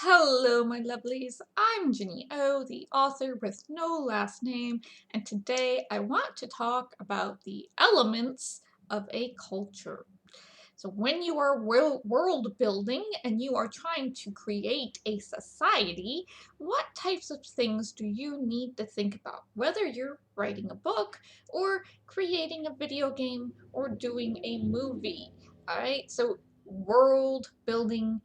Hello, my lovelies. I'm Ginny O, the author with no last name, and today I want to talk about the elements of a culture. So when you are world building and you are trying to create a society, what types of things do you need to think about? Whether you're writing a book or creating a video game or doing a movie. All right, so world building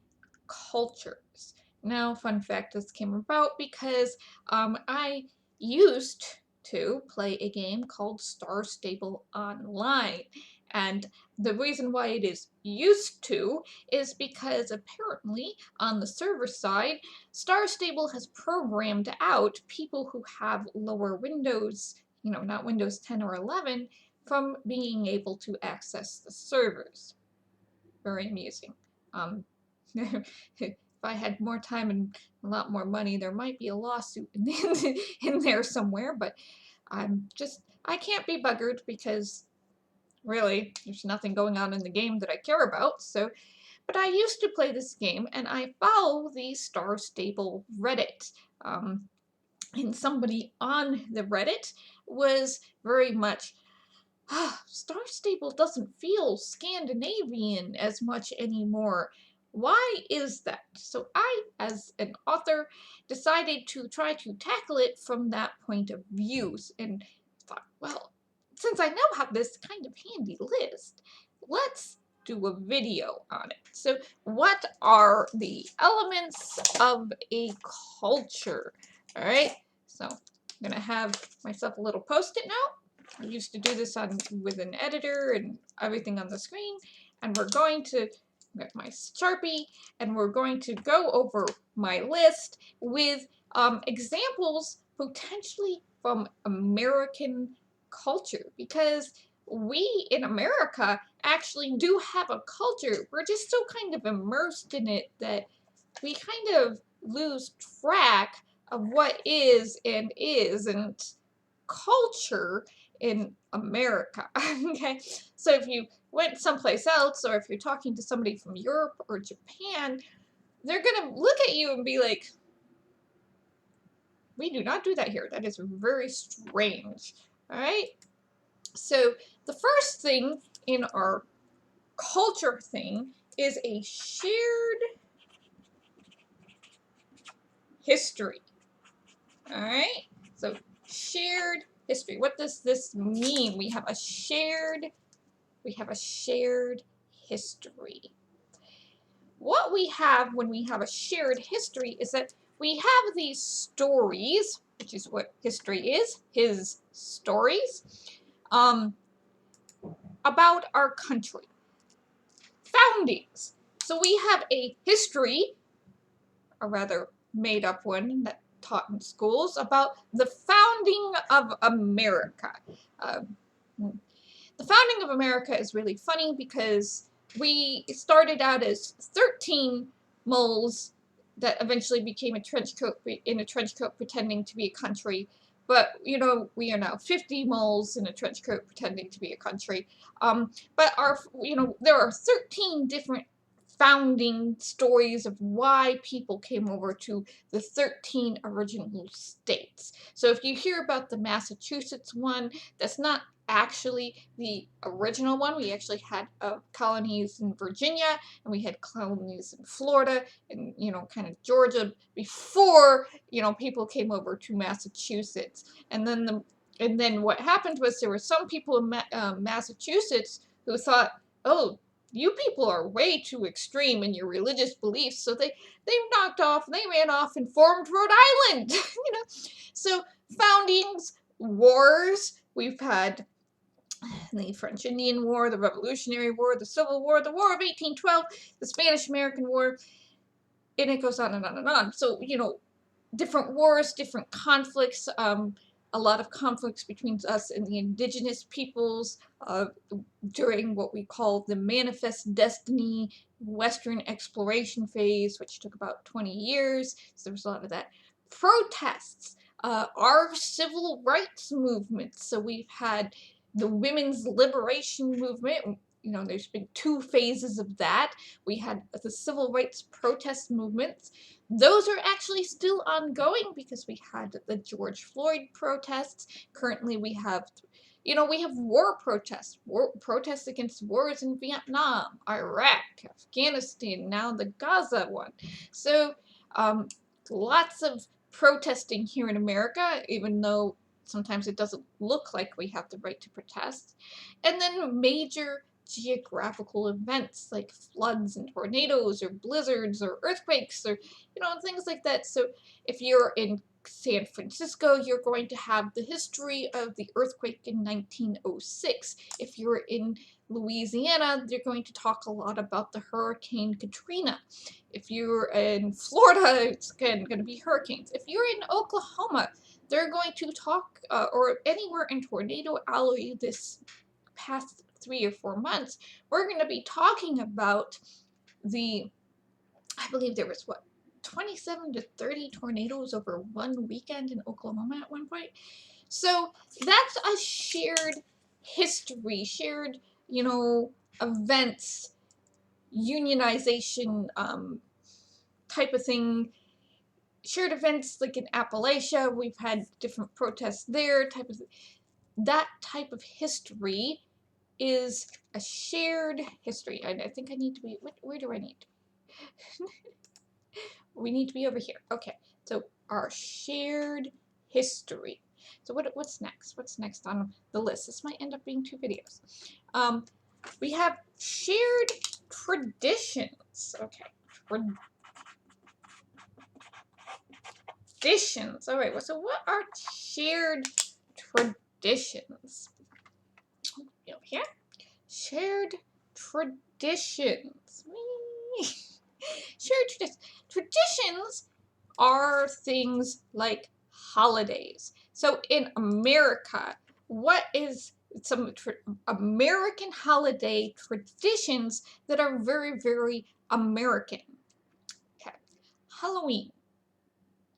cultures. Now, fun fact, this came about because I used to play a game called Star Stable Online. And the reason why it is used to is because apparently on the server side, Star Stable has programmed out people who have lower Windows, not Windows 10 or 11, from being able to access the servers. Very amusing. Um, if I had more time and a lot more money, there might be a lawsuit in there somewhere, but I can't be buggered because really there's nothing going on in the game that I care about. So, but I used to play this game and I follow the Star Stable Reddit. And somebody on the Reddit was very much Star Stable doesn't feel Scandinavian as much anymore. Why is that? So I, as an author, decided to try to tackle it from that point of view and thought, well, since I now have this kind of handy list, let's do a video on it. So what are the elements of a culture? All right, so I'm gonna have myself a little post-it note. I used to do this with an editor and everything on the screen, and we're going to get my Sharpie and we're going to go over my list with examples potentially from American culture, because we in America actually do have a culture. We're just so kind of immersed in it that we kind of lose track of what is and isn't culture in America. Okay, so if you went someplace else, or if you're talking to somebody from Europe or Japan, they're gonna look at you and be like, we do not do that here. That is very strange. All right, so the first thing in our culture thing is a shared history. All right, so shared history. What does this mean? We have a shared history. What we have when we have a shared history is that we have these stories, which is what history is, his stories, about our country. Foundings. So we have a history, a rather made up one that taught in schools, about the founding of America. The founding of America is really funny because we started out as 13 moles that eventually became in a trench coat pretending to be a country. But, we are now 50 moles in a trench coat pretending to be a country. But there are 13 different founding stories of why people came over to the 13 original states. So if you hear about the Massachusetts one, that's not actually the original one. We actually had colonies in Virginia, and we had colonies in Florida, and kind of Georgia before people came over to Massachusetts. And then what happened was there were some people in Massachusetts who thought, oh, you people are way too extreme in your religious beliefs, so they ran off and formed Rhode Island. So foundings, wars, we've had the French Indian War, the Revolutionary War, the Civil War, the War of 1812, the Spanish-American War, and it goes on and on and on. So, different wars, different conflicts, a lot of conflicts between us and the indigenous peoples during what we call the Manifest Destiny Western exploration phase, which took about 20 years. So there was a lot of that. Protests, our civil rights movement. So we've had the women's liberation movement, you know, there's been two phases of that. We had the civil rights protest movements. Those are actually still ongoing because we had the George Floyd protests. Currently we have, you know, we have war protests against wars in Vietnam, Iraq, Afghanistan, now the Gaza one. So lots of protesting here in America, even though sometimes it doesn't look like we have the right to protest. And then major geographical events like floods and tornadoes or blizzards or earthquakes or, you know, things like that. So if you're in San Francisco, you're going to have the history of the earthquake in 1906. If you're in Louisiana, they're going to talk a lot about the Hurricane Katrina. If you're in Florida, it's again going to be hurricanes. If you're in Oklahoma, they're going to talk, or anywhere in Tornado Alley this past 3 or 4 months, we're going to be talking about the, I believe there was, what, 27 to 30 tornadoes over one weekend in Oklahoma at one point. So that's a shared history, shared, you know, events, unionization type of thing. Shared events like in Appalachia, we've had different protests there, that type of history is a shared history. I think I need to be, where do I need to be? We need to be over here. Okay, so our shared history. So what's next? What's next on the list? This might end up being 2 videos. We have shared traditions. Okay, traditions. All right, well, so what are shared traditions? Over here. Shared traditions. Shared traditions. Traditions are things like holidays. So in America, what is some American holiday traditions that are very, very American? Okay. Halloween.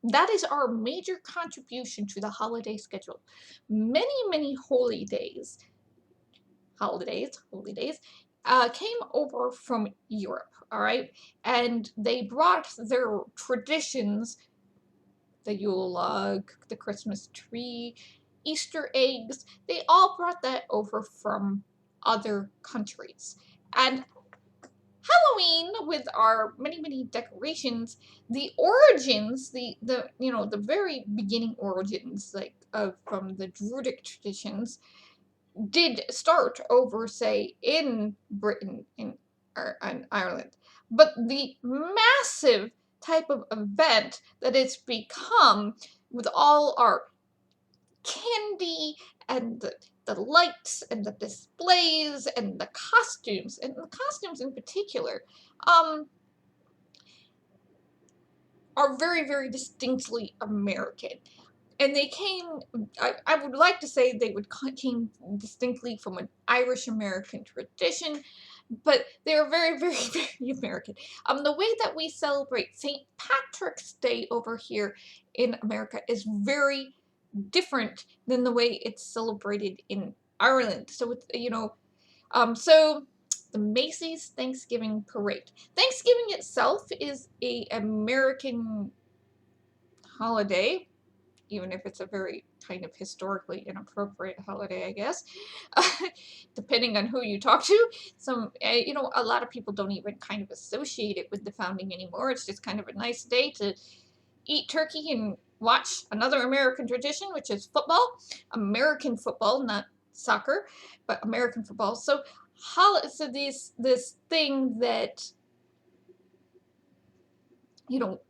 That is our major contribution to the holiday schedule. Many, many holy days came over from Europe, all right? And they brought their traditions, the Yule log, the Christmas tree, Easter eggs, they all brought that over from other countries. And Halloween, with our many, many decorations, the origins, the you know, the very beginning origins, like from the Druidic traditions, did start over, say, in Britain and Ireland. But the massive type of event that it's become with all our candy and the lights and the displays and the costumes in particular, are very, very distinctly American. And they came, I would like to say they came distinctly from an Irish-American tradition, but they're very, very, very American. The way that we celebrate St. Patrick's Day over here in America is very different than the way it's celebrated in Ireland. So it's, you know, so the Macy's Thanksgiving Parade. Thanksgiving itself is an American holiday, even if it's a very kind of historically inappropriate holiday, I guess, depending on who you talk to. Some, you know, a lot of people don't even kind of associate it with the founding anymore. It's just kind of a nice day to eat turkey and watch another American tradition, which is football. American football, not soccer, but American football. So this thing that, you know,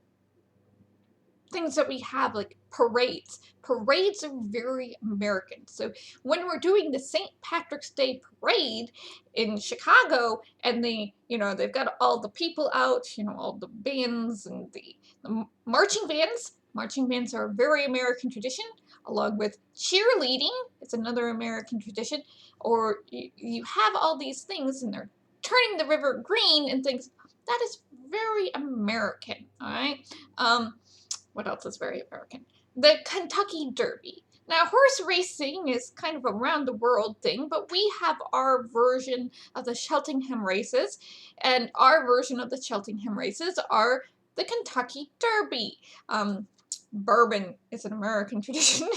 things that we have like parades. Parades are very American. So when we're doing the St. Patrick's Day parade in Chicago, and you know, they've got all the people out, you know, all the bands and the marching bands. Marching bands are a very American tradition, along with cheerleading. It's another American tradition. Or you have all these things, and they're turning the river green and things. That is very American, all right? What else is very American? The Kentucky Derby. Now, horse racing is kind of a round the world thing, but we have our version of the Cheltenham races, and our version of the Cheltenham races are the Kentucky Derby. Bourbon is an American tradition.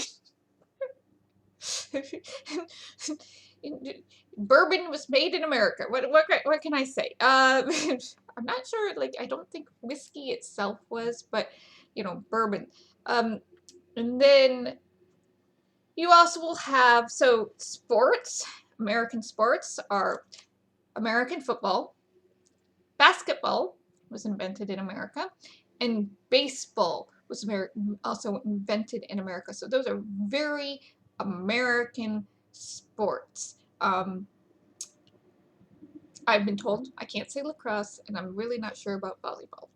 Bourbon was made in America. What can I say? I'm not sure. Like, I don't think whiskey itself was, but you know, bourbon. And then you also will have, so sports. American sports are American football, basketball was invented in America, and baseball was also invented in America. So those are very American sports. I've been told I can't say lacrosse, and I'm really not sure about volleyball.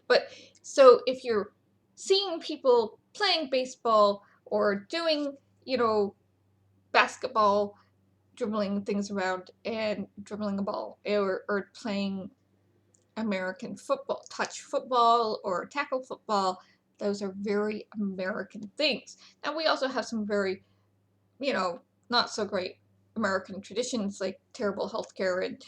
But so if you're seeing people playing baseball or doing, you know, basketball, dribbling things around and dribbling a ball, or playing American football, touch football or tackle football, those are very American things. Now we also have some very, you know, not so great American traditions like terrible healthcare and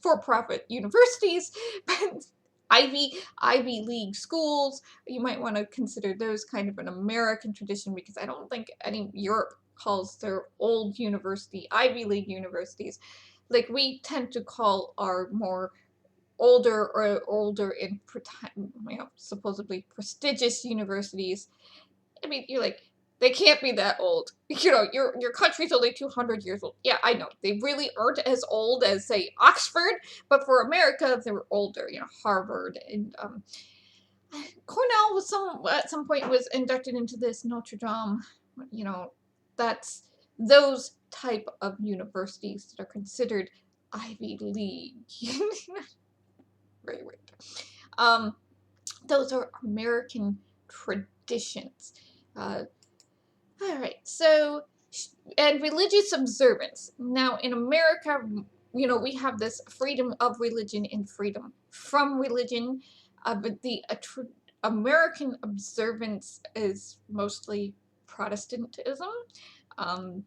for-profit universities, but Ivy League schools, you might want to consider those kind of an American tradition, because I don't think any Europe calls their old university Ivy League universities. Like, we tend to call our more older and, you know, supposedly prestigious universities. I mean, you're like, they can't be that old. You know, your country's only 200 years old. Yeah, I know. They really aren't as old as, say, Oxford, but for America, they were older. You know, Harvard and Cornell was at some point was inducted into this, Notre Dame. You know, that's those type of universities that are considered Ivy League. Very weird. Those are American traditions. All right, so, and religious observance. Now, in America, you know, we have this freedom of religion and freedom from religion, but the American observance is mostly Protestantism. If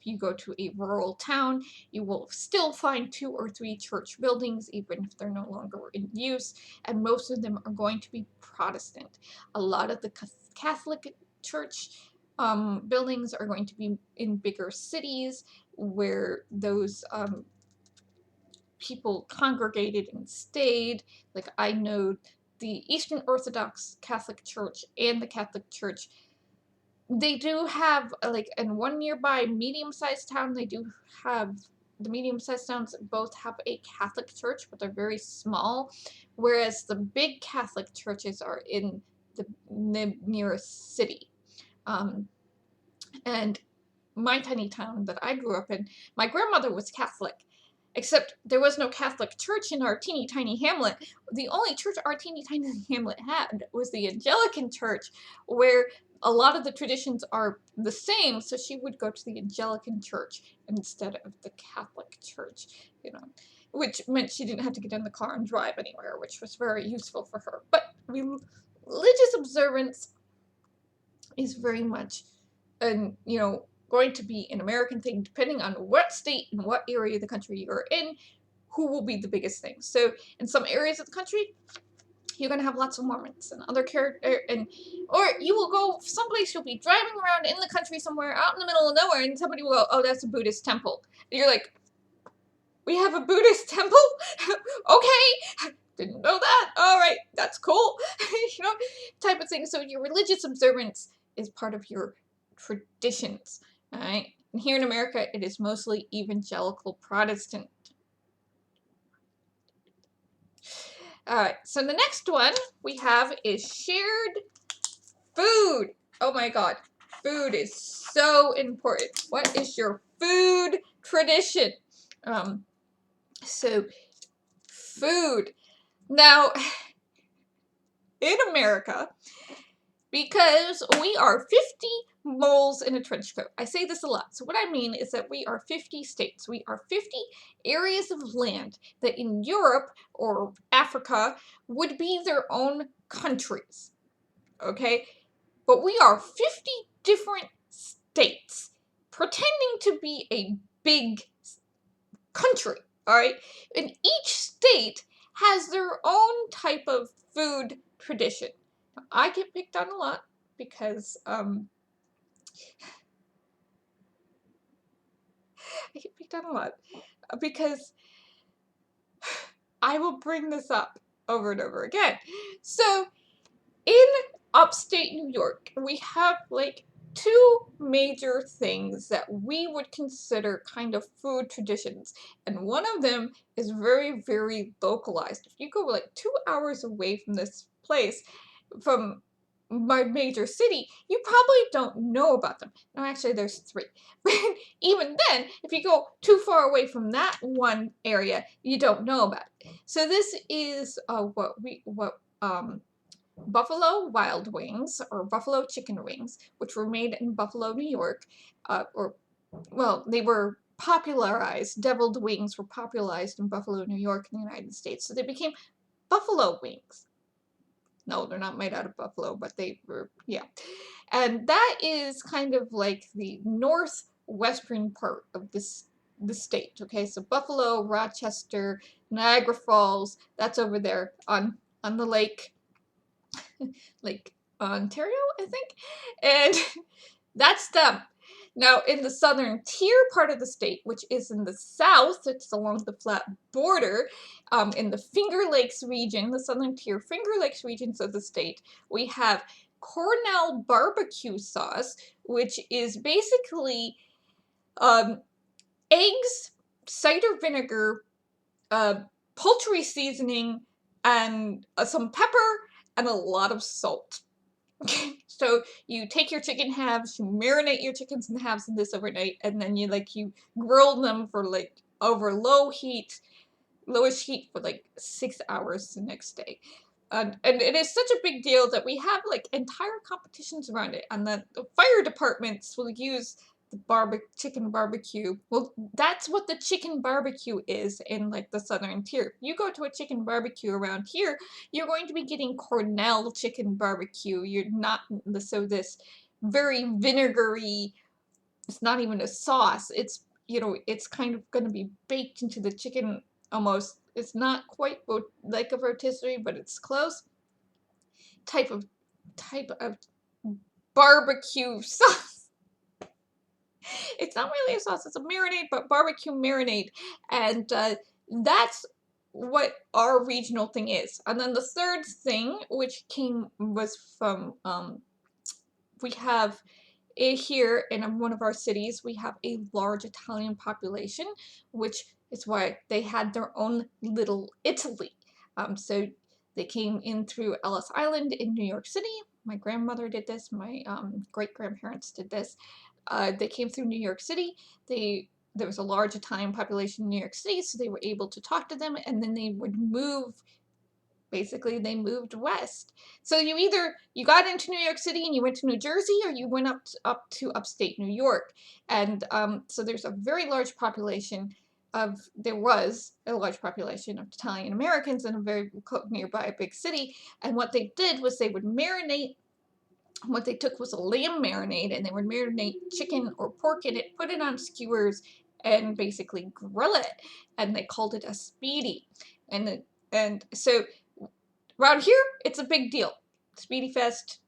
you go to a rural town, you will still find 2 or 3 church buildings, even if they're no longer in use, and most of them are going to be Protestant. A lot of the Catholic church buildings are going to be in bigger cities where those people congregated and stayed. Like, I know the Eastern Orthodox Catholic Church and the Catholic Church, they do have, like, in one nearby medium-sized town, they do have, the medium-sized towns both have a Catholic church, but they're very small, whereas the big Catholic churches are in the nearest city. And my tiny town that I grew up in, my grandmother was Catholic, except there was no Catholic church in our teeny tiny hamlet. The only church our teeny tiny hamlet had was the Anglican church, where a lot of the traditions are the same, so she would go to the Anglican church instead of the Catholic church, you know, which meant she didn't have to get in the car and drive anywhere, which was very useful for her. But religious observance is very much, you know, going to be an American thing, depending on what state and what area of the country you're in, who will be the biggest thing. So in some areas of the country, you're going to have lots of Mormons and other or you will go someplace, you'll be driving around in the country somewhere out in the middle of nowhere, and somebody will go, oh, that's a Buddhist temple. And you're like, we have a Buddhist temple? Okay, didn't know that. All right, that's cool. You know, type of thing. So your religious observance is part of your traditions. All right. And here in America, it is mostly evangelical Protestant. All right. So the next one we have is shared food. Oh my God. Food is so important. What is your food tradition? So food. Now, in America, because we are 50 moles in a trench coat. I say this a lot. So what I mean is that we are 50 states. We are 50 areas of land that in Europe or Africa would be their own countries. Okay? but we are 50 different states pretending to be a big country, all right? And each state has their own type of food tradition. I get picked on a lot because I get picked on a lot because I will bring this up over and over again. So in upstate New York, we have like two major things that we would consider kind of food traditions, and one of them is very, very localized. If you go like 2 hours away from this place, from my major city, you probably don't know about them. No, actually, there's three. But even then, if you go too far away from that one area, you don't know about it. So this is Buffalo Wild Wings, or Buffalo Chicken Wings, which were made in Buffalo, New York, they were popularized, deviled wings were popularized in Buffalo, New York in the United States, so they became buffalo wings. No, they're not made out of buffalo, but they were, yeah. And that is kind of like the northwestern part of the state, okay? So Buffalo, Rochester, Niagara Falls, that's over there on the lake, Lake Ontario, I think. And that's them. Now, in the southern tier part of the state, which is in the south, it's along the flat border, in the Finger Lakes region, the southern tier Finger Lakes regions of the state, we have Cornell barbecue sauce, which is basically eggs, cider vinegar, poultry seasoning, and some pepper, and a lot of salt. So you take your chicken halves, you marinate your chickens in halves in this overnight, and then you grill them for like over lowest heat for like 6 hours the next day. And it is such a big deal that we have like entire competitions around it, and the fire departments will use the chicken barbecue. Well, that's what the chicken barbecue is in like the southern tier. You go to a chicken barbecue around here, you're going to be getting Cornell chicken barbecue. You're not this very vinegary. It's not even a sauce. It's kind of going to be baked into the chicken almost. It's not quite like a rotisserie, but it's close. Type of barbecue sauce. It's not really a sauce, it's a marinade, but barbecue marinade. And that's what our regional thing is. And then the third thing, which was from, we have here in one of our cities, we have a large Italian population, which is why they had their own little Italy. So they came in through Ellis Island in New York City. My grandmother did this, my great-grandparents did this. They came through New York City. There was a large Italian population in New York City, so they were able to talk to them, and then they would move. Basically, they moved west. So you got into New York City and you went to New Jersey, or you went up to upstate New York. And so there was a large population of Italian Americans in a very nearby a big city. And what they did was they would marinate. What they took was a lamb marinade, and they would marinate chicken or pork in it, put it on skewers, and basically grill it. And they called it a speedy. And so around here, it's a big deal. Speedy Fest,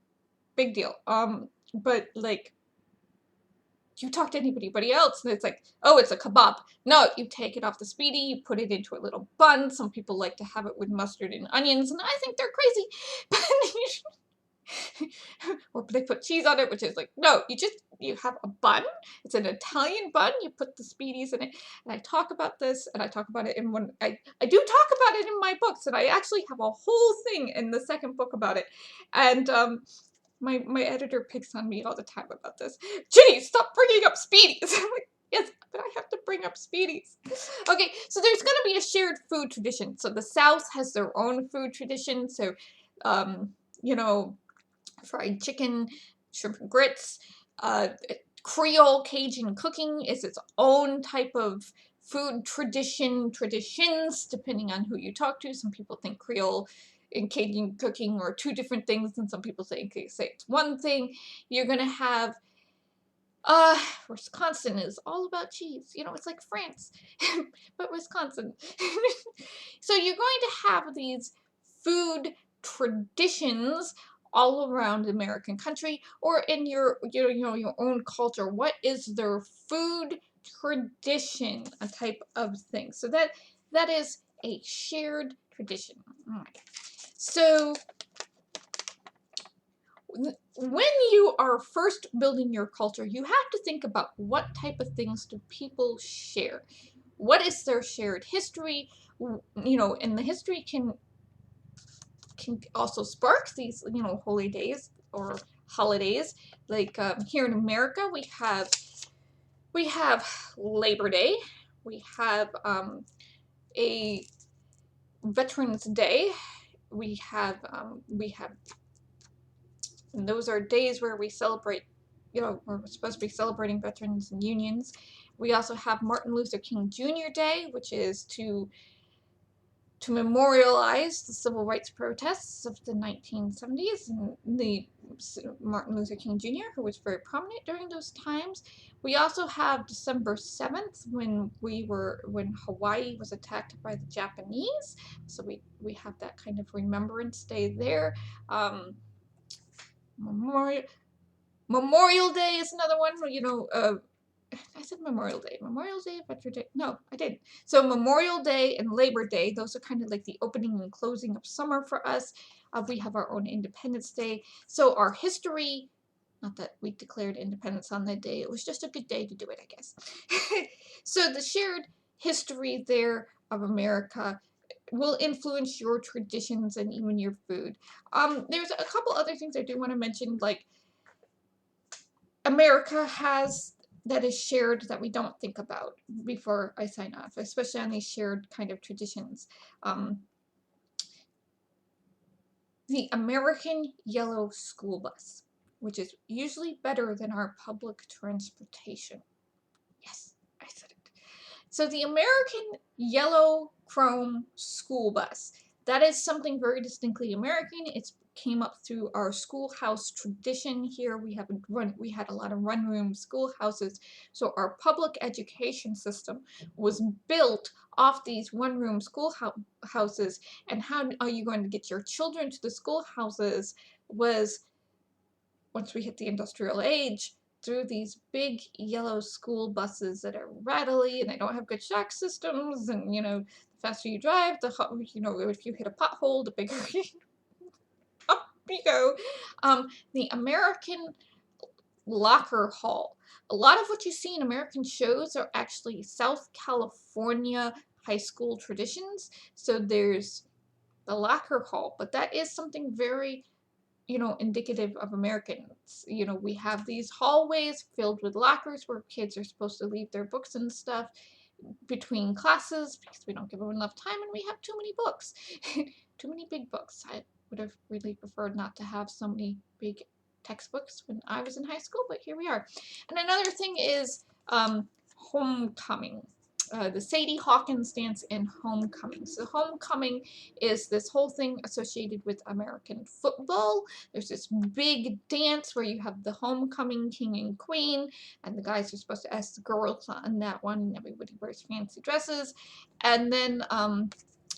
big deal. But like, you talk to anybody else, and it's like, oh, it's a kebab. No, you take it off the speedy, you put it into a little bun. Some people like to have it with mustard and onions, and I think they're crazy. Or they put cheese on it, which is like, no, you have a bun. It's an Italian bun. You put the speedies in it. And I talk about this, and I talk about it in one. I do talk about it in my books, and I actually have a whole thing in the second book about it. And my editor picks on me all the time about this. Ginny, stop bringing up speedies. I'm like, yes, but I have to bring up speedies. Okay, so there's going to be a shared food tradition. So the South has their own food tradition. So, fried chicken, shrimp and grits. Creole Cajun cooking is its own type of food traditions, depending on who you talk to. Some people think Creole in Cajun cooking or two different things, and some people say it's one thing. You're gonna have uh, Wisconsin is all about cheese. You know, it's like France, but Wisconsin. So you're going to have these food traditions all around the American country, or in your own culture. What is their food tradition? A type of thing. So that is a shared tradition. All right. So when you are first building your culture, you have to think about what type of things do people share. What is their shared history? You know, and the history can also spark these, holy days or holidays. Like here in America, we have Labor Day, we have a Veterans Day, we have and those are days where we celebrate, we're supposed to be celebrating veterans and unions. We also have Martin Luther King Jr. Day, which is to memorialize the civil rights protests of the 1970s and the Martin Luther King Jr., who was very prominent during those times. We also have December 7th when Hawaii was attacked by the Japanese. So we have that kind of remembrance day there. Memorial Day is another one. I said Memorial Day. Memorial Day, Veteran Day. No, I didn't. So Memorial Day and Labor Day, those are kind of like the opening and closing of summer for us. We have our own Independence Day. So our history, not that we declared independence on that day, it was just a good day to do it, I guess. So the shared history there of America will influence your traditions and even your food. There's a couple other things I do want to mention, like America has that is shared that we don't think about before I sign off, especially on these shared kind of traditions. The American yellow school bus, which is usually better than our public transportation. Yes, I said it. So the American yellow chrome school bus, that is something very distinctly American. It came up through our schoolhouse tradition here. We had a lot of run room schoolhouses. So our public education system was built off these one room schoolhouses. And how are you going to get your children to the schoolhouses was, once we hit the industrial age, through these big yellow school buses that are rattly and they don't have good shock systems, and the faster you drive, if you hit a pothole, the bigger up you go. The American locker hall. A lot of what you see in American shows are actually South California high school traditions. So there's the locker hall, but that is something very indicative of Americans. We have these hallways filled with lockers where kids are supposed to leave their books and stuff between classes because we don't give them enough time and we have too many books. Too many big books. I would have really preferred not to have so many big textbooks when I was in high school, but here we are. And another thing is homecoming. The Sadie Hawkins dance in homecoming. So homecoming is this whole thing associated with American football. There's this big dance where you have the homecoming king and queen, and the guys are supposed to ask the girls on that one, and everybody wears fancy dresses. And then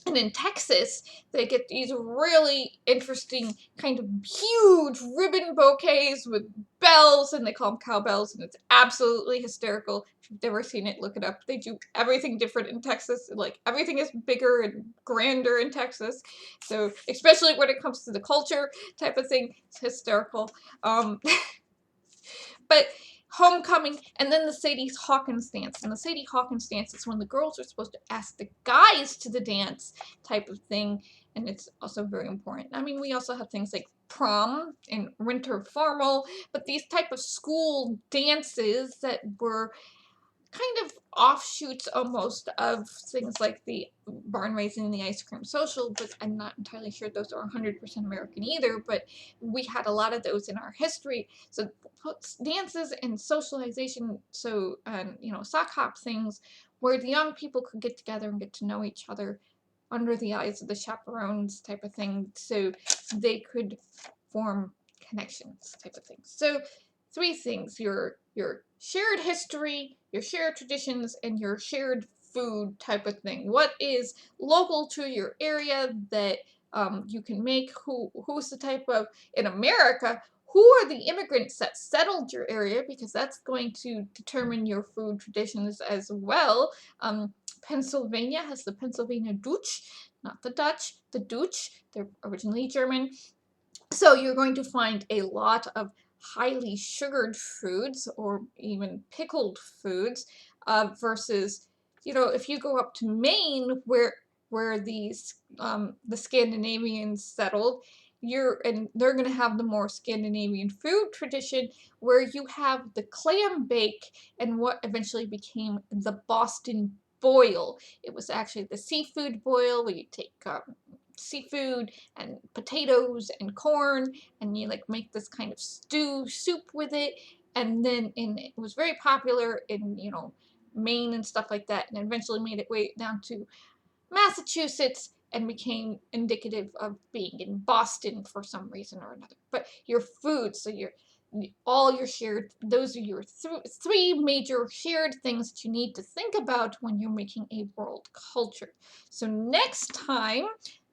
and in Texas, they get these really interesting kind of huge ribbon bouquets with bells, and they call them cowbells, and it's absolutely hysterical. If you've never seen it, look it up. They do everything different in Texas. Like, everything is bigger and grander in Texas. So, especially when it comes to the culture type of thing, it's hysterical. But homecoming, and then the Sadie Hawkins dance. And the Sadie Hawkins dance is when the girls are supposed to ask the guys to the dance type of thing, and it's also very important. I mean, we also have things like prom and winter formal, but these type of school dances that were kind of offshoots almost of things like the barn raising and the ice cream social, but I'm not entirely sure those are 100% American either, but we had a lot of those in our history. So dances and socialization, so sock hop things where the young people could get together and get to know each other under the eyes of the chaperones type of thing, so they could form connections type of thing. So 3 things: your shared history, your shared traditions, and your shared food type of thing. What is local to your area that you can make? Who's the type of, in America, who are the immigrants that settled your area, because that's going to determine your food traditions as well. Pennsylvania has the Pennsylvania Dutch, not the Dutch, the Dutch. They're originally German. So you're going to find a lot of highly sugared foods or even pickled foods, versus, if you go up to Maine, where the Scandinavians settled, they're going to have the more Scandinavian food tradition, where you have the clam bake and what eventually became the Boston boil. It was actually the seafood boil, where you take seafood and potatoes and corn, and you like make this kind of soup with it. And then it was very popular in Maine and stuff like that, and eventually made its way down to Massachusetts and became indicative of being in Boston for some reason or another. But your food, so all your shared, those are your 3 major shared things that you need to think about when you're making a world culture. So next time,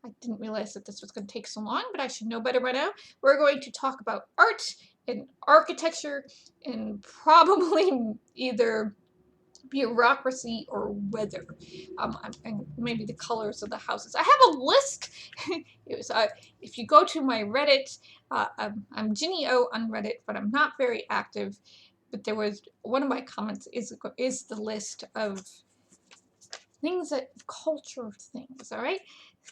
I didn't realize that this was going to take so long, but I should know better by now. We're going to talk about art and architecture and probably either bureaucracy or weather, and maybe the colors of the houses. I have a list. It was if you go to my Reddit, I'm Ginny O on Reddit, but I'm not very active. But there was one of my comments is the list of things culture things, all right,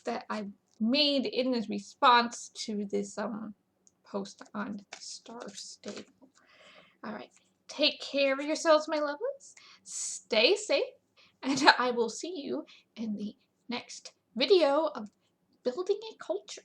that I made in this response to this post on Star Stable. All right, take care of yourselves, my lovelies. Stay safe, and I will see you in the next video of building a culture.